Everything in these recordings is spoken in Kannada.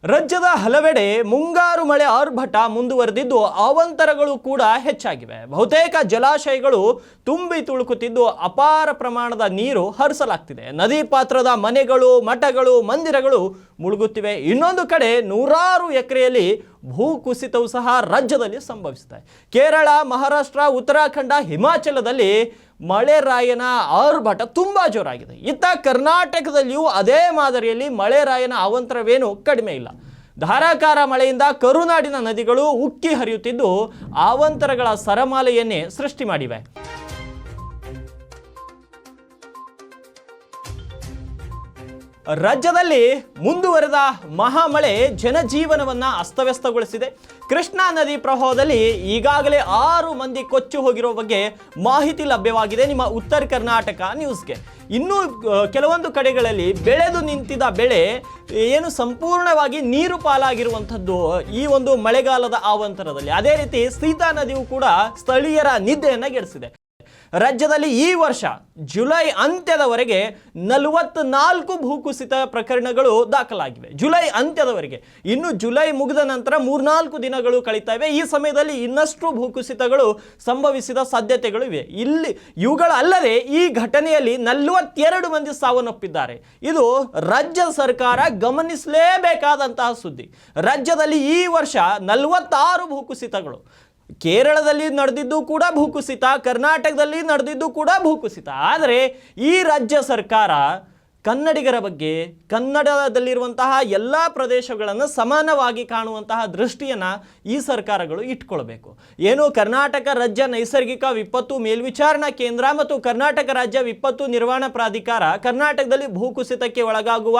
ರಾಜ್ಯದ ಹಲವೆಡೆ ಮುಂಗಾರು ಮಳೆ ಆರ್ಭಟ ಮುಂದುವರೆದಿದ್ದು ಅವಾಂತರಗಳು ಕೂಡ ಹೆಚ್ಚಾಗಿವೆ. ಬಹುತೇಕ ಜಲಾಶಯಗಳು ತುಂಬಿ ತುಳುಕುತ್ತಿದ್ದು ಅಪಾರ ಪ್ರಮಾಣದ ನೀರು ಹರಿಸಲಾಗ್ತಿದೆ. ನದಿ ಪಾತ್ರದ ಮನೆಗಳು, ಮಠಗಳು, ಮಂದಿರಗಳು ಮುಳುಗುತ್ತಿವೆ. ಇನ್ನೊಂದು ಕಡೆ ನೂರಾರು ಎಕರೆಯಲ್ಲಿ ಭೂಕುಸಿತವು ಸಹ ರಾಜ್ಯದಲ್ಲಿ ಸಂಭವಿಸಿದೆ. ಕೇರಳ, ಮಹಾರಾಷ್ಟ್ರ, ಉತ್ತರಾಖಂಡ, ಹಿಮಾಚಲದಲ್ಲಿ ಮಳೆರಾಯನ ಆರ್ಭಟ ತುಂಬಾ ಜೋರಾಗಿದೆ. ಇತ್ತ ಕರ್ನಾಟಕದಲ್ಲಿಯೂ ಅದೇ ಮಾದರಿಯಲ್ಲಿ ಮಳೆರಾಯನ ಅವಾಂತರವೇನು ಕಡಿಮೆ ಇಲ್ಲ. ಧಾರಾಕಾರ ಮಳೆಯಿಂದ ಕರುನಾಡಿನ ನದಿಗಳು ಉಕ್ಕಿ ಹರಿಯುತ್ತಿದ್ದು ಅವಾಂತರಗಳ ಸರಮಾಲೆಯನ್ನೇ ಸೃಷ್ಟಿ ಮಾಡಿವೆ. ರಾಜ್ಯದಲ್ಲಿ ಮುಂದುವರೆದ ಮಹಾಮಳೆ ಜನಜೀವನವನ್ನ ಅಸ್ತವ್ಯಸ್ತಗೊಳಿಸಿದೆ. ಕೃಷ್ಣಾ ನದಿ ಪ್ರವಾಹದಲ್ಲಿ ಈಗಾಗಲೇ 6 ಮಂದಿ ಕೊಚ್ಚಿ ಹೋಗಿರೋ ಬಗ್ಗೆ ಮಾಹಿತಿ ಲಭ್ಯವಾಗಿದೆ ನಿಮ್ಮ ಉತ್ತರ ಕರ್ನಾಟಕ ನ್ಯೂಸ್ಗೆ. ಇನ್ನೂ ಕೆಲವೊಂದು ಕಡೆಗಳಲ್ಲಿ ಬೆಳೆದು ನಿಂತಿದ್ದ ಬೆಳೆ ಏನು ಸಂಪೂರ್ಣವಾಗಿ ನೀರು ಪಾಲಾಗಿರುವಂಥದ್ದು ಈ ಒಂದು ಮಳೆಗಾಲದ ಅವಾಂತರದಲ್ಲಿ. ಅದೇ ರೀತಿ ಸೀತಾ ನದಿಯು ಕೂಡ ಸ್ಥಳೀಯರ ನಿದ್ದೆಯನ್ನು ಗೆಡಿಸಿದೆ. ರಾಜ್ಯದಲ್ಲಿ ಈ ವರ್ಷ ಜುಲೈ ಅಂತ್ಯದವರೆಗೆ 44 ಭೂಕುಸಿತ ಪ್ರಕರಣಗಳು ದಾಖಲಾಗಿವೆ. ಜುಲೈ ಅಂತ್ಯದವರೆಗೆ, ಇನ್ನು ಜುಲೈ ಮುಗಿದ ನಂತರ 3-4 ದಿನಗಳು ಕಳೀತಾ ಇವೆ. ಈ ಸಮಯದಲ್ಲಿ ಇನ್ನಷ್ಟು ಭೂಕುಸಿತಗಳು ಸಂಭವಿಸಿದ ಸಾಧ್ಯತೆಗಳು ಇವೆ. ಇವುಗಳಲ್ಲದೆ ಈ ಘಟನೆಯಲ್ಲಿ 42 ಮಂದಿ ಸಾವನ್ನಪ್ಪಿದ್ದಾರೆ. ಇದು ರಾಜ್ಯ ಸರ್ಕಾರ ಗಮನಿಸಲೇಬೇಕಾದಂತಹ ಸುದ್ದಿ. ರಾಜ್ಯದಲ್ಲಿ ಈ ವರ್ಷ 46 ಭೂಕುಸಿತಗಳು. ಕೇರಳದಲ್ಲಿ ನಡೆದಿದ್ದು ಕೂಡ ಭೂಕುಸಿತ, ಕರ್ನಾಟಕದಲ್ಲಿ ನಡೆದಿದ್ದು ಕೂಡ ಭೂಕುಸಿತ. ಆದರೆ ಈ ರಾಜ್ಯ ಸರ್ಕಾರ ಕನ್ನಡಿಗರ ಬಗ್ಗೆ, ಕನ್ನಡದಲ್ಲಿರುವಂತಹ ಎಲ್ಲ ಪ್ರದೇಶಗಳನ್ನು ಸಮಾನವಾಗಿ ಕಾಣುವಂತಹ ದೃಷ್ಟಿಯನ್ನು ಈ ಸರ್ಕಾರಗಳು ಇಟ್ಕೊಳ್ಬೇಕು. ಏನು ಕರ್ನಾಟಕ ರಾಜ್ಯ ನೈಸರ್ಗಿಕ ವಿಪತ್ತು ಮೇಲ್ವಿಚಾರಣಾ ಕೇಂದ್ರ ಮತ್ತು ಕರ್ನಾಟಕ ರಾಜ್ಯ ವಿಪತ್ತು ನಿರ್ವಹಣಾ ಪ್ರಾಧಿಕಾರ ಕರ್ನಾಟಕದಲ್ಲಿ ಭೂಕುಸಿತಕ್ಕೆ ಒಳಗಾಗುವ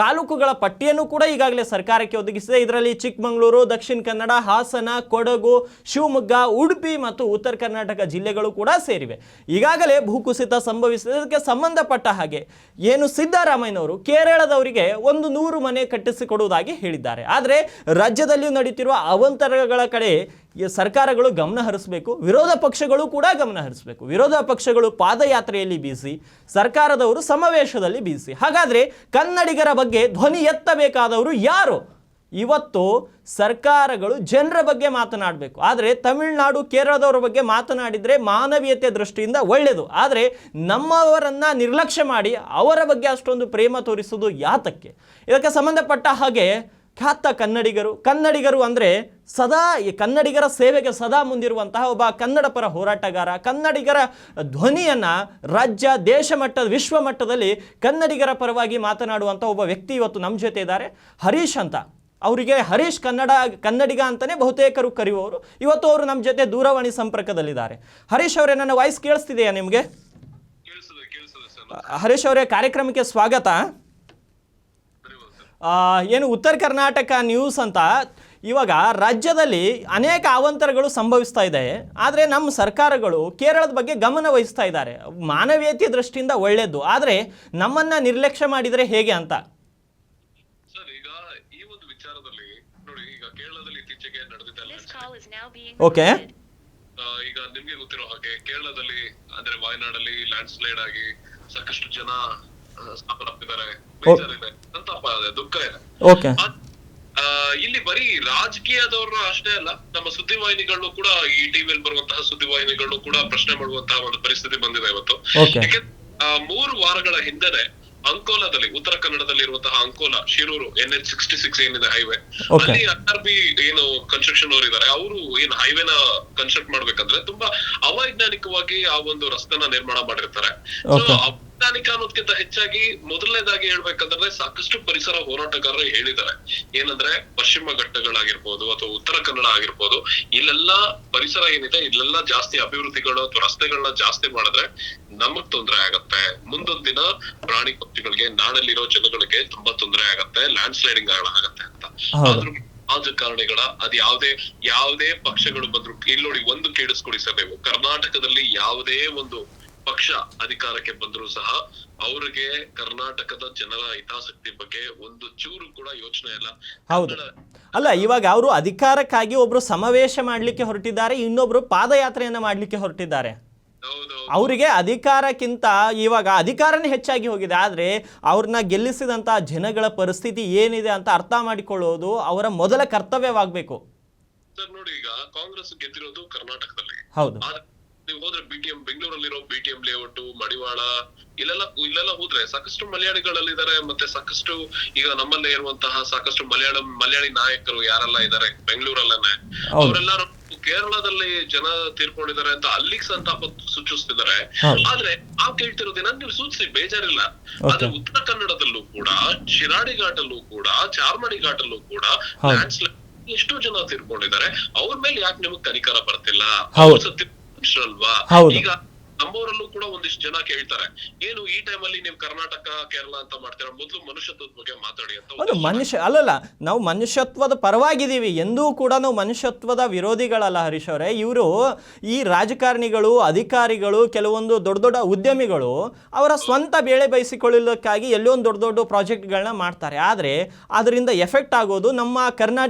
ತಾಲೂಕುಗಳ ಪಟ್ಟಿಯನ್ನು ಕೂಡ ಈಗಾಗಲೇ ಸರ್ಕಾರಕ್ಕೆ ಒದಗಿಸಿದೆ. ಇದರಲ್ಲಿ ಚಿಕ್ಕಮಗಳೂರು, ದಕ್ಷಿಣ ಕನ್ನಡ, ಹಾಸನ, ಕೊಡಗು, ಶಿವಮೊಗ್ಗ, ಉಡುಪಿ ಮತ್ತು ಉತ್ತರ ಕರ್ನಾಟಕ ಜಿಲ್ಲೆಗಳು ಕೂಡ ಸೇರಿವೆ. ಈಗಾಗಲೇ ಭೂಕುಸಿತ ಸಂಭವಿಸಿದ್ದಕ್ಕೆ ಸಂಬಂಧಪಟ್ಟ ಹಾಗೆ ಏನು ಸಿದ್ದರಾಮಯ್ಯನವರು ಕೇರಳದವರಿಗೆ 100 ಮನೆ ಕಟ್ಟಿಸಿಕೊಡುವುದಾಗಿ ಹೇಳಿದ್ದಾರೆ. ಆದರೆ ರಾಜ್ಯದಲ್ಲಿ ನಡೆಯುತ್ತಿರುವ ಅವಾಂತರಗಳ ಕಡೆ ಸರ್ಕಾರಗಳು ಗಮನ ಹರಿಸಬೇಕು, ವಿರೋಧ ಪಕ್ಷಗಳು ಕೂಡ ಗಮನ ಹರಿಸಬೇಕು. ವಿರೋಧ ಪಕ್ಷಗಳು ಪಾದಯಾತ್ರೆಯಲ್ಲಿ ಬೀಸಿ, ಸರ್ಕಾರದವರು ಸಮಾವೇಶದಲ್ಲಿ ಬೀಸಿ. ಹಾಗಾದರೆ ಕನ್ನಡಿಗರ ಬಗ್ಗೆ ಧ್ವನಿ ಎತ್ತಬೇಕಾದವರು ಯಾರು? ಇವತ್ತು ಸರ್ಕಾರಗಳು ಜನರ ಬಗ್ಗೆ ಮಾತನಾಡಬೇಕು. ಆದರೆ ತಮಿಳುನಾಡು, ಕೇರಳದವರ ಬಗ್ಗೆ ಮಾತನಾಡಿದರೆ ಮಾನವೀಯತೆ ದೃಷ್ಟಿಯಿಂದ ಒಳ್ಳೆಯದು. ಆದರೆ ನಮ್ಮವರನ್ನು ನಿರ್ಲಕ್ಷ್ಯ ಮಾಡಿ ಅವರ ಬಗ್ಗೆ ಅಷ್ಟೊಂದು ಪ್ರೇಮ ತೋರಿಸುವುದು ಯಾತಕ್ಕೆ? ಇದಕ್ಕೆ ಸಂಬಂಧಪಟ್ಟ ಹಾಗೆ ಖ್ಯಾತ ಕನ್ನಡಿಗರು ಅಂದರೆ ಸದಾ ಕನ್ನಡಿಗರ ಸೇವೆಗೆ ಸದಾ ಮುಂದಿರುವಂತಹ ಒಬ್ಬ ಕನ್ನಡ ಪರ ಹೋರಾಟಗಾರ, ಕನ್ನಡಿಗರ ಧ್ವನಿಯನ್ನು ರಾಜ್ಯ, ದೇಶ ಮಟ್ಟ, ವಿಶ್ವ ಮಟ್ಟದಲ್ಲಿ ಕನ್ನಡಿಗರ ಪರವಾಗಿ ಮಾತನಾಡುವಂಥ ಒಬ್ಬ ವ್ಯಕ್ತಿ ಇವತ್ತು ನಮ್ಮ ಜೊತೆ ಇದ್ದಾರೆ. ಹರೀಶ್ ಅಂತ. ಅವರಿಗೆ ಹರೀಶ್ ಕನ್ನಡಿಗ ಅಂತಲೇ ಬಹುತೇಕರು ಕರೆಯುವವರು. ಇವತ್ತು ಅವರು ನಮ್ಮ ಜೊತೆ ದೂರವಾಣಿ ಸಂಪರ್ಕದಲ್ಲಿದ್ದಾರೆ. ಹರೀಶ್ ಅವರೇ, ನನ್ನ ವಾಯ್ಸ್ ಕೇಳಿಸ್ತಿದೆಯಾ ನಿಮಗೆ? ಹರೀಶ್ ಅವರೇ, ಕಾರ್ಯಕ್ರಮಕ್ಕೆ ಸ್ವಾಗತ. ಏನು ಉತ್ತರ ಕರ್ನಾಟಕ ನ್ಯೂಸ್ ಅಂತ ಇವಾಗ ರಾಜ್ಯದಲ್ಲಿ ಅನೇಕ ಅವಾಂತರಗಳು ಸಂಭವಿಸ್ತಾ ಇದೆ. ಆದರೆ ನಮ್ಮ ಸರ್ಕಾರಗಳು ಕೇರಳದ ಬಗ್ಗೆ ಗಮನ ವಹಿಸ್ತಾ ಇದ್ದಾರೆ. ಮಾನವೀಯತೆ ದೃಷ್ಟಿಯಿಂದ ಒಳ್ಳೆಯದು, ಆದರೆ ನಮ್ಮನ್ನು ನಿರ್ಲಕ್ಷ್ಯ ಮಾಡಿದರೆ ಹೇಗೆ ಅಂತ. ಓಕೆ, ಈಗ ನಿಮ್ಗೆ ಗೊತ್ತಿರೋ ಹಾಗೆ ಕೇರಳದಲ್ಲಿ ಅಂದ್ರೆ ವಾಯನಾಡಲ್ಲಿ ಲ್ಯಾಂಡ್ ಸ್ಲೈಡ್ ಆಗಿ ಸಾಕಷ್ಟು ಜನ ಸಾವನ್ನಪ್ಪಿದ್ದಾರೆ. ಬೇಜಾರಿದೆ, ಸಂತಾಪ ಇದೆ, ದುಃಖ ಇದೆ. ಓಕೆ, ಇಲ್ಲಿ ಬರೀ ರಾಜಕೀಯದವ್ರ ಅಷ್ಟೇ ಅಲ್ಲ, ನಮ್ಮ ಸುದ್ದಿವಾಹಿನಿಗಳು ಕೂಡ, ಈ ಟಿವಿಯಲ್ಲಿ ಬರುವಂತಹ ಸುದ್ದಿವಾಹಿನಿಗಳು ಕೂಡ ಪ್ರಶ್ನೆ ಮಾಡುವಂತಹ ಒಂದು ಪರಿಸ್ಥಿತಿ ಬಂದಿದೆ ಇವತ್ತು. ಯಾಕೆ 3 ವಾರಗಳ ಹಿಂದೆ ಅಂಕೋಲಾದಲ್ಲಿ, ಉತ್ತರ ಕನ್ನಡದಲ್ಲಿ ಇರುವಂತಹ ಅಂಕೋಲಾ ಶಿರೂರು NH66 ಏನಿದೆ ಹೈವೇ, ಅಲ್ಲಿ RB ಏನು ಕನ್ಸ್ಟ್ರಕ್ಷನ್ ಅವರು ಇದ್ದಾರೆ, ಅವರು ಏನು ಹೈವೇನ ಕನ್ಸ್ಟ್ರಕ್ಟ್ ಮಾಡ್ಬೇಕಂದ್ರೆ ತುಂಬಾ ಅವೈಜ್ಞಾನಿಕವಾಗಿ ಆ ಒಂದು ರಸ್ತೆನ ನಿರ್ಮಾಣ ಮಾಡಿರ್ತಾರೆ. ಅವೈಜ್ಞಾನಿಕ ಅನ್ನೋದಕ್ಕಿಂತ ಹೆಚ್ಚಾಗಿ ಮೊದಲನೇದಾಗಿ ಹೇಳ್ಬೇಕಂದ್ರೆ ಸಾಕಷ್ಟು ಪರಿಸರ ಹೋರಾಟಗಾರರು ಹೇಳಿದ್ದಾರೆ. ಏನಂದ್ರೆ ಪಶ್ಚಿಮ ಘಟ್ಟಗಳಾಗಿರ್ಬೋದು ಅಥವಾ ಉತ್ತರ ಕನ್ನಡ ಆಗಿರ್ಬೋದು, ಇಲ್ಲೆಲ್ಲಾ ಪರಿಸರ ಏನಿದೆ, ಇಲ್ಲೆಲ್ಲಾ ಜಾಸ್ತಿ ಅಭಿವೃದ್ಧಿಗಳು ಅಥವಾ ರಸ್ತೆಗಳನ್ನ ಜಾಸ್ತಿ ಮಾಡಿದ್ರೆ ನಮಗ್ ತೊಂದರೆ ಆಗತ್ತೆ. ಮುಂದೊಂದ್ ದಿನ ಪ್ರಾಣಿ ಪಕ್ಷಿಗಳಿಗೆ, ನಾಡಲ್ಲಿರೋ ಜನಗಳಿಗೆ ತುಂಬಾ ತೊಂದರೆ ಆಗತ್ತೆ, ಲ್ಯಾಂಡ್ ಸ್ಲೈಡಿಂಗ್ ಆಗತ್ತೆ ಅಂತ. ಆದ್ರೂ ರಾಜಕಾರಣಿಗಳ ಅದ್ ಯಾವುದೇ ಪಕ್ಷಗಳು ಬಂದ್ರು, ಇಲ್ಲಿ ನೋಡಿ, ಒಂದು ಕೇಳಿಸ್ಕೊಡಿ ಸರ್ ನೀವು, ಕರ್ನಾಟಕದಲ್ಲಿ ಯಾವುದೇ ಒಂದು ಪಕ್ಷ ಅಧಿಕಾರಕ್ಕೆ ಬಂದ್ರು ಸಹ ಅವ್ರಿಗೆ ಕರ್ನಾಟಕದ ಜನರ ಹಿತಾಸಕ್ತಿ ಬಗ್ಗೆ ಒಂದು ಚೂರು ಕೂಡ ಯೋಚನೆ ಇಲ್ಲ. ಹೌದು, ಅಲ್ಲ, ಇವಾಗ ಅವರು ಅಧಿಕಾರಕ್ಕಾಗಿ ಒಬ್ರು ಸಮಾವೇಶ ಮಾಡ್ಲಿಕ್ಕೆ ಹೊರಟಿದ್ದಾರೆ, ಇನ್ನೊಬ್ರು ಪಾದಯಾತ್ರೆಯನ್ನ ಮಾಡ್ಲಿಕ್ಕೆ ಹೊರಟಿದ್ದಾರೆ. ಅವರಿಗೆ ಅಧಿಕಾರಕ್ಕಿಂತ ಇವಾಗ ಅಧಿಕಾರನೇ ಹೆಚ್ಚಾಗಿ ಹೋಗಿದೆ. ಆದರೆ ಅವ್ರನ್ನ ಗೆಲ್ಲಿಸಿದಂಥ ಜನಗಳ ಪರಿಸ್ಥಿತಿ ಏನಿದೆ ಅಂತ ಅರ್ಥ ಮಾಡಿಕೊಳ್ಳೋದು ಅವರ ಮೊದಲ ಕರ್ತವ್ಯವಾಗಬೇಕು. ಸರ್ ನೋಡಿ, ಈಗ ಕಾಂಗ್ರೆಸ್ ಗೆದ್ದಿರೋದು ಕರ್ನಾಟಕದಲ್ಲಿ. ಹೌದು. ನೀವು ಹೋದ್ರೆ BTM ಬೆಂಗಳೂರಲ್ಲಿರೋ BTM ಲೇಔಟ್, ಮಡಿವಾಳ, ಇಲ್ಲೆಲ್ಲ ಹೋದ್ರೆ ಸಾಕಷ್ಟು ಮಲಯಾಳಿಗಳಲ್ಲಿದ್ದಾರೆ. ಮತ್ತೆ ಸಾಕಷ್ಟು ಈಗ ನಮ್ಮಲ್ಲೇ ಇರುವಂತಹ ಸಾಕಷ್ಟು ಮಲಯಾಳಿ ನಾಯಕರು ಯಾರೆಲ್ಲ ಇದ್ದಾರೆ ಬೆಂಗಳೂರಲ್ಲೇನೆ, ಅವರೆಲ್ಲರೂ ಕೇರಳದಲ್ಲಿ ಜನ ತೀರ್ಕೊಂಡಿದ್ದಾರೆ ಅಂತ ಅಲ್ಲಿಗೆ ಸಂತಾಪ ಸೂಚಿಸ್ತಿದ್ದಾರೆ. ಆದ್ರೆ ನಾವ್ ಕೇಳ್ತಿರೋದೇನ, ನೀವು ಸೂಚಿಸಿ ಬೇಜಾರಿಲ್ಲ. ಆದ್ರೆ ಉತ್ತರ ಕನ್ನಡದಲ್ಲೂ ಕೂಡ, ಶಿರಾಡಿ ಘಾಟಲ್ಲೂ ಕೂಡ, ಚಾರ್ಮಡಿ ಘಾಟಲ್ಲೂ ಕೂಡ ಲ್ಯಾಂಡ್ಸ್ಲೈಡ್ ಎಷ್ಟೋ ಜನ ತೀರ್ಕೊಂಡಿದ್ದಾರೆ. ಅವ್ರ ಮೇಲೆ ಯಾಕೆ ನಿಮಗ್ ಕನಿಕರ ಬರ್ತಿಲ್ಲ? ಅಲ್ವಾ? ಈಗ ನಮ್ಮವರಲ್ಲೂ ಕೂಡ ಒಂದಿಷ್ಟು ಜನ ಕೇಳ್ತಾರೆ, ಏನು ಈ ಟೈಮಲ್ಲಿ ನೀವು ಕರ್ನಾಟಕ ಕೇರಳ ಅಂತ ಮಾಡ್ತೀರಾ, ಮೊದಲು ಮನುಷ್ಯತ್ವದ ಬಗ್ಗೆ ಮಾತಾಡಿ ಅಂತ. ಅದು ಮನುಷ್ಯ ಅಲ್ಲಲ್ಲ, ನಾವು ಮನುಷ್ಯತ್ವದ ಪರವಾಗಿದ್ದೀವಿ, ಎಂದೂ ಕೂಡ ನಾವು ಮನುಷ್ಯತ್ವದ ವಿರೋಧಿಗಳಲ್ಲ ಹರೀಶ್ ಅವರೇ. ಇವರು ಈ ರಾಜಕಾರಣಿಗಳು, ಅಧಿಕಾರಿಗಳು, ಕೆಲವೊಂದು ದೊಡ್ಡ ದೊಡ್ಡ ಉದ್ಯಮಿಗಳು ಅವರ ಸ್ವಂತ ಬೇಳೆ ಬಯಸಿಕೊಳ್ಳಲಿಕ್ಕಾಗಿ ಎಲ್ಲೊಂದು ದೊಡ್ಡ ದೊಡ್ಡ ಪ್ರಾಜೆಕ್ಟ್ಗಳನ್ನ ಮಾಡ್ತಾರೆ. ಆದರೆ ಅದರಿಂದ ಎಫೆಕ್ಟ್ ಆಗೋದು ನಮ್ಮ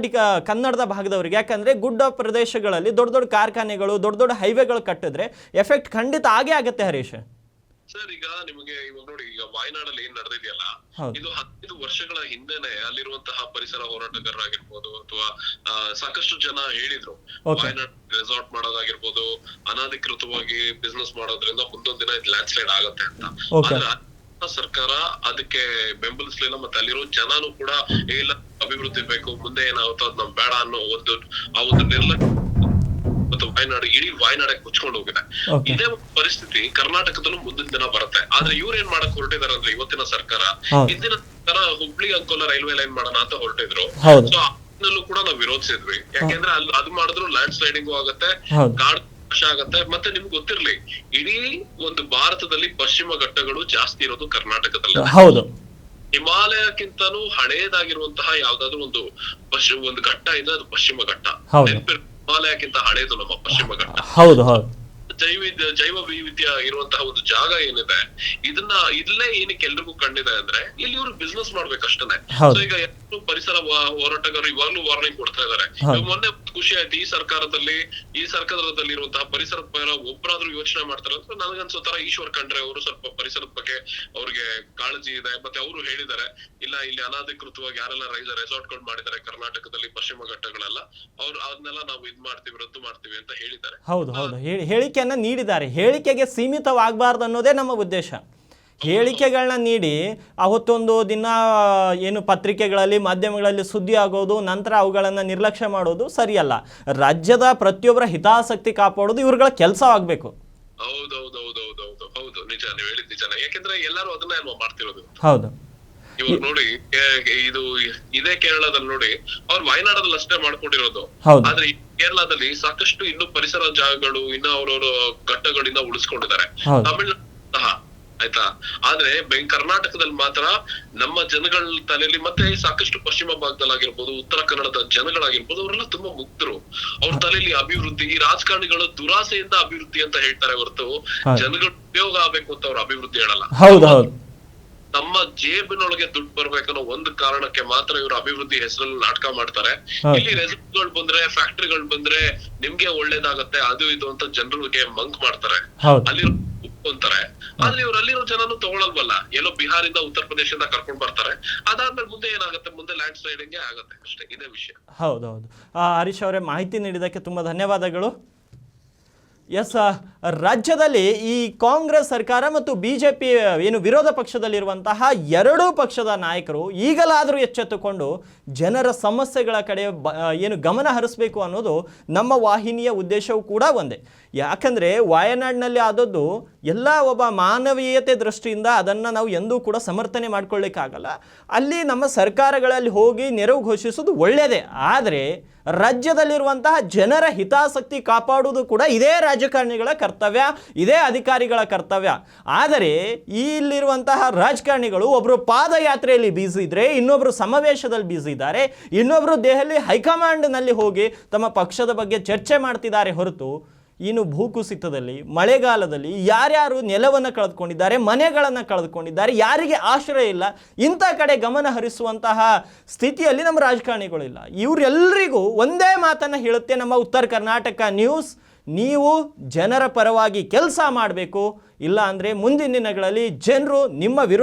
ಕನ್ನಡದ ಭಾಗದವರಿಗೆ. ಯಾಕಂದರೆ ಗುಡ್ಡ ಪ್ರದೇಶಗಳಲ್ಲಿ ದೊಡ್ಡ ದೊಡ್ಡ ಕಾರ್ಖಾನೆಗಳು, ದೊಡ್ಡ ದೊಡ್ಡ ಹೈವೇಗಳು ಕಟ್ಟಿದ್ರೆ ಎಫೆಕ್ಟ್ ಖಂಡಿತ ಆಗೇ ಆಗತ್ತೆ ಹರೀಶ್. ಸರ್, ಈಗ ನಿಮಗೆ ಇವಾಗ ನೋಡಿ, ಈಗ ವಾಯನಾಡಲ್ಲಿ ಏನ್ ನಡೆದಿದೆಯಲ್ಲ, ಇದು 15 ವರ್ಷಗಳ ಹಿಂದೆನೆ ಅಲ್ಲಿರುವಂತಹ ಪರಿಸರ ಹೋರಾಟಗಾರರಾಗಿರ್ಬೋದು ಅಥವಾ ಸಾಕಷ್ಟು ಜನ ಹೇಳಿದ್ರು, ವಾಯನಾಡ್ ರೆಸಾರ್ಟ್ ಮಾಡೋದಾಗಿರ್ಬೋದು, ಅನಧಿಕೃತವಾಗಿ ಬಿಸ್ನೆಸ್ ಮಾಡೋದ್ರಿಂದ ಮುಂದೊಂದ್ ದಿನ ಇದು ಲ್ಯಾಂಡ್ ಸ್ಲೈಡ್ ಆಗತ್ತೆ ಅಂತ. ಆದ್ರೆ ಸರ್ಕಾರ ಅದಕ್ಕೆ ಬೆಂಬಲಿಸ್ಲಿಲ್ಲ. ಮತ್ತೆ ಅಲ್ಲಿರೋ ಜನನು ಕೂಡ ಇಲ್ಲ, ಅಭಿವೃದ್ಧಿ ಬೇಕು, ಮುಂದೆ ಏನಾಗುತ್ತೋ ಅದ್ ನಮ್ ಬೇಡ ಅನ್ನೋ ಒಂದು ನಿರ್ಲಕ್ಷ್ಯ ವಾಯನಾಡು ಇಡೀ ವಾಯನಾಡಕ್ಕೆ ಮುಚ್ಕೊಂಡು ಹೋಗಿದೆ. ಇದೇ ಪರಿಸ್ಥಿತಿ ಕರ್ನಾಟಕದಲ್ಲೂ ಮುಂದಿನ ದಿನ ಬರುತ್ತೆ. ಆದ್ರೆ ಇವ್ರು ಏನ್ ಮಾಡಕ್ ಹೊರಟಿದಾರೆ ಅಂದ್ರೆ, ಇವತ್ತಿನ ಸರ್ಕಾರ, ಹಿಂದಿನ ಸರ್ಕಾರ ಹುಬ್ಳಿ ಅಂಕೋಲ ರೈಲ್ವೆ ಲೈನ್ ಮಾಡೋಣ ಅಂತ ಹೊರಟಿದ್ರು. ಸೊ ಅದನ್ನಲ್ಲೂ ಕೂಡ ನಾವು ವಿರೋಧಿಸಿದ್ವಿ. ಯಾಕೆಂದ್ರೆ ಅದು ಮಾಡಿದ್ರು ಲ್ಯಾಂಡ್ ಸ್ಲೈಡಿಂಗು ಆಗತ್ತೆ, ಕಾಡು ನಾಶ ಆಗತ್ತೆ. ಮತ್ತೆ ನಿಮ್ಗೆ ಗೊತ್ತಿರ್ಲಿ, ಇಡೀ ಒಂದು ಭಾರತದಲ್ಲಿ ಪಶ್ಚಿಮ ಘಟ್ಟಗಳು ಜಾಸ್ತಿ ಇರೋದು ಕರ್ನಾಟಕದಲ್ಲಿ. ಹಿಮಾಲಯಕ್ಕಿಂತನೂ ಹಳೇದಾಗಿರುವಂತಹ ಯಾವ್ದಾದ್ರು ಒಂದು ಘಟ್ಟ ಇದೆ, ಅದು ಪಶ್ಚಿಮ ಘಟ್ಟ. ಹಿಮಾಲಯಕ್ಕಿಂತ ಹಳೇದು ನಮ್ಮ ಪಶ್ಚಿಮ ಘಟ್ಟ. ಜೈವ ವೈವಿಧ್ಯ ಇರುವಂತಹ ಒಂದು ಜಾಗ ಏನಿದೆ, ಇಲ್ಲೇ ಏನಕ್ಕೆ ಎಲ್ರಿಗೂ ಕಂಡಿದೆ ಅಂದ್ರೆ, ಇಲ್ಲಿ ಇವ್ರು ಬಿಸ್ನೆಸ್ ಮಾಡ್ಬೇಕಷ್ಟೇ. ಸೊ ಈಗ ಎಲ್ಲರೂ ಪರಿಸರ ಹೋರಾಟಗಾರರು ಇವಾಗ್ಲೂ ವಾರ್ನಿಂಗ್ ಕೊಡ್ತಾ ಇದಾರೆ. ಮೊನ್ನೆ ಖುಷಿ ಆಯ್ತು, ಈ ಸರ್ಕಾರದಲ್ಲಿ ಇರುವಂತಹ ಪರಿಸರದ ಬಗ್ಗೆ ಒಬ್ಬರಾದ್ರೂ ಯೋಚನೆ ಮಾಡ್ತಾರೆ ಅಂತ ನನಗನ್ಸೋ ತರ ಈಶ್ವರ್ ಖಂಡ್ರೆ ಅವರು ಸ್ವಲ್ಪ ಪರಿಸರದ ಬಗ್ಗೆ ಅವ್ರಿಗೆ ಕಾಳಜಿ ಇದೆ. ಮತ್ತೆ ಅವರು ಹೇಳಿದ್ದಾರೆ, ಇಲ್ಲ ಇಲ್ಲಿ ಅನಧಿಕೃತವಾಗಿ ಯಾರೆಲ್ಲ ರೆಸಾರ್ಟ್ ಗಳು ಮಾಡಿದ್ದಾರೆ ಕರ್ನಾಟಕದಲ್ಲಿ ಪಶ್ಚಿಮ ಘಟ್ಟಗಳೆಲ್ಲ, ಅವ್ರು ಅದನ್ನೆಲ್ಲ ನಾವು ಮಾಡ್ತೀವಿ, ರದ್ದು ಮಾಡ್ತೀವಿ ಅಂತ ಹೇಳಿದ್ದಾರೆ. ಹೌದು, ಹೇಳಿಕೆಯನ್ನ ನೀಡಿದ್ದಾರೆ. ಹೇಳಿಕೆಗೆ ಸೀಮಿತವಾಗಬಾರ್ದು ಅನ್ನೋದೇ ನಮ್ಮ ಉದ್ದೇಶ. ಹೇಳಿಕೆಗಳನ್ನ ನೀಡಿ ಅವತ್ತೊಂದು ದಿನ ಏನು ಪತ್ರಿಕೆಗಳಲ್ಲಿ, ಮಾಧ್ಯಮಗಳಲ್ಲಿ ಸುದ್ದಿ ಆಗೋದು, ನಂತರ ಅವುಗಳನ್ನು ನಿರ್ಲಕ್ಷ್ಯ ಮಾಡೋದು ಸರಿಯಲ್ಲ. ರಾಜ್ಯದ ಪ್ರತಿಯೊಬ್ಬರ ಹಿತಾಸಕ್ತಿ ಕಾಪಾಡೋದು ಇವ್ರುಗಳ ಕೆಲಸ ಆಗ್ಬೇಕು. ಹೌದು, ನಿಜ, ನೀವು ಹೇಳಿದ್ ನಿಜನೇ. ಯಾಕಂದ್ರೆ ಎಲ್ಲರೂ ಅದನ್ನೇ ಅಲ್ವಾ ಮಾಡ್ತಿರೋದು. ಹೌದು. ಇವಾಗ ನೋಡಿ, ಇದೇ ಕೇರಳದಲ್ಲಿ ನೋಡಿ, ಅವ್ರು ವಾಯನಾಡಲ್ಲಿ ಅಷ್ಟೇ ಮಾಡ್ಕೊಂಡಿರೋದು. ಆದ್ರೆ ಕೇರಳದಲ್ಲಿ ಸಾಕಷ್ಟು ಇನ್ನು ಪರಿಸರ ಜಾಗಗಳು ಇನ್ನ ಅವ್ರವ್ರ ಘಟ್ಟಗಳಿಂದ ಉಳಿಸ್ಕೊಂಡಿದ್ದಾರೆ. ತಮಿಳ್ನಾಡು ಸಹ ಆಯ್ತಾ. ಆದ್ರೆ ಕರ್ನಾಟಕದಲ್ಲಿ ಮಾತ್ರ ನಮ್ಮ ಜನಗಳ ತಲೆಯಲ್ಲಿ, ಮತ್ತೆ ಸಾಕಷ್ಟು ಪಶ್ಚಿಮ ಭಾಗದಲ್ಲಾಗಿರ್ಬೋದು, ಉತ್ತರ ಕನ್ನಡದ ಜನಗಳಾಗಿರ್ಬೋದು, ಅವರೆಲ್ಲ ತುಂಬಾ ಮುಗ್ಧರು. ಅವ್ರ ತಲೆಯಲ್ಲಿ ಅಭಿವೃದ್ಧಿ, ಈ ರಾಜಕಾರಣಿಗಳು ದುರಾಸೆಯಿಂದ ಅಭಿವೃದ್ಧಿ ಅಂತ ಹೇಳ್ತಾರೆ ಹೊರತು ಜನಗಳು ಉಪಯೋಗ ಆಗ್ಬೇಕು ಅಂತ ಅವ್ರ ಅಭಿವೃದ್ಧಿ ಹೇಳಲ್ಲ. ನಮ್ಮ ಜೇಬಿನೊಳಗೆ ದುಡ್ಡು ಬರ್ಬೇಕನ್ನೋ ಒಂದು ಕಾರಣಕ್ಕೆ ಮಾತ್ರ ಇವರು ಅಭಿವೃದ್ಧಿ ಹೆಸರಲ್ಲಿ ನಾಟಕ ಮಾಡ್ತಾರೆ. ಇಲ್ಲಿ ರೆಸಾರ್ಟ್ಗಳು ಬಂದ್ರೆ, ಫ್ಯಾಕ್ಟ್ರಿಗಳು ಬಂದ್ರೆ ನಿಮ್ಗೆ ಒಳ್ಳೇದಾಗತ್ತೆ, ಅದು ಇದು ಅಂತ ಜನರಿಗೆ ಮಂಕ್ ಮಾಡ್ತಾರೆ, ಅಲ್ಲಿ ಅಂತಾರೆ. ಆದ್ರೆ ಇವ್ರು ಅಲ್ಲಿರೋ ಜನನು ತಗೊಳಲ್ವಲ್ಲ, ಎಲ್ಲೋ ಬಿಹಾರಿಂದ, ಉತ್ತರ ಪ್ರದೇಶದಿಂದ ಕರ್ಕೊಂಡ್ ಬರ್ತಾರೆ. ಅದಾದ್ಮೇಲೆ ಮುಂದೆ ಏನಾಗುತ್ತೆ, ಮುಂದೆ ಲ್ಯಾಂಡ್ ಸ್ಲೈಡಿಂಗ್ ಆಗತ್ತೆ ಅಷ್ಟೇ. ಇದೇ ವಿಷಯ. ಹೌದೌದು. ಹರೀಶ್ ಅವರೇ, ಮಾಹಿತಿ ನೀಡಿದ್ದಕ್ಕೆ ತುಂಬಾ ಧನ್ಯವಾದಗಳು. ಎಸ್, ರಾಜ್ಯದಲ್ಲಿ ಈ ಕಾಂಗ್ರೆಸ್ ಸರ್ಕಾರ ಮತ್ತು BJP ಏನು ವಿರೋಧ ಪಕ್ಷದಲ್ಲಿರುವಂತಹ ಎರಡೂ ಪಕ್ಷದ ನಾಯಕರು ಈಗಲಾದರೂ ಎಚ್ಚೆತ್ತುಕೊಂಡು ಜನರ ಸಮಸ್ಯೆಗಳ ಕಡೆ ಏನು ಗಮನ ಹರಿಸಬೇಕು ಅನ್ನೋದು ನಮ್ಮ ವಾಹಿನಿಯ ಉದ್ದೇಶವೂ ಕೂಡ ಒಂದೇ. ಯಾಕಂದರೆ ವಾಯನಾಡಿನಲ್ಲಿ ಆದದ್ದು ಎಲ್ಲ ಒಬ್ಬ ಮಾನವೀಯತೆ ದೃಷ್ಟಿಯಿಂದ ಅದನ್ನು ನಾವು ಎಂದೂ ಕೂಡ ಸಮರ್ಥನೆ ಮಾಡ್ಕೊಳ್ಳಿಕ್ಕಾಗಲ್ಲ. ಅಲ್ಲಿ ನಮ್ಮ ಸರ್ಕಾರಗಳಲ್ಲಿ ಹೋಗಿ ನೆರವು ಘೋಷಿಸೋದು ಒಳ್ಳೆಯದೇ. ಆದರೆ ರಾಜ್ಯದಲ್ಲಿರುವಂತಹ ಜನರ ಹಿತಾಸಕ್ತಿ ಕಾಪಾಡುವುದು ಕೂಡ ಇದೇ ರಾಜಕಾರಣಿಗಳ ಕರ್ತವ್ಯ, ಇದೇ ಅಧಿಕಾರಿಗಳ ಕರ್ತವ್ಯ. ಆದರೆ ಇಲ್ಲಿರುವಂತಹ ರಾಜಕಾರಣಿಗಳು ಒಬ್ಬರು ಪಾದಯಾತ್ರೆಯಲ್ಲಿ ಬ್ಯುಸಿ ಇದ್ದರೆ, ಇನ್ನೊಬ್ಬರು ಸಮಾವೇಶದಲ್ಲಿ ಬ್ಯುಸಿ ಇದ್ದಾರೆ, ಇನ್ನೊಬ್ಬರು ದೆಹಲಿ ಹೈಕಮಾಂಡ್ನಲ್ಲಿ ಹೋಗಿ ತಮ್ಮ ಪಕ್ಷದ ಬಗ್ಗೆ ಚರ್ಚೆ ಮಾಡ್ತಿದ್ದಾರೆ ಹೊರತು ಇನ್ನು ಭೂಕುಸಿತದಲ್ಲಿ, ಮಳೆಗಾಲದಲ್ಲಿ ಯಾರ್ಯಾರು ನೆಲವನ್ನು ಕಳೆದುಕೊಂಡಿದ್ದಾರೆ, ಮನೆಗಳನ್ನು ಕಳೆದುಕೊಂಡಿದ್ದಾರೆ, ಯಾರಿಗೆ ಆಶ್ರಯ ಇಲ್ಲ, ಇಂಥ ಕಡೆ ಗಮನ ಹರಿಸುವಂತಹ ಸ್ಥಿತಿಯಲ್ಲಿ ನಮ್ಮ ರಾಜಕಾರಣಿಗಳಿಲ್ಲ. ಇವರೆಲ್ಲರಿಗೂ ಒಂದೇ ಮಾತನ್ನು ಹೇಳುತ್ತೆ ನಮ್ಮ ಉತ್ತರ ಕರ್ನಾಟಕ ನ್ಯೂಸ್. ನೀವು ಜನರ ಪರವಾಗಿ ಕೆಲಸ ಮಾಡಬೇಕು. ಇಲ್ಲ ಅಂದರೆ ಮುಂದಿನ ದಿನಗಳಲ್ಲಿ ಜನರು ನಿಮ್ಮ ವಿರುದ್ಧ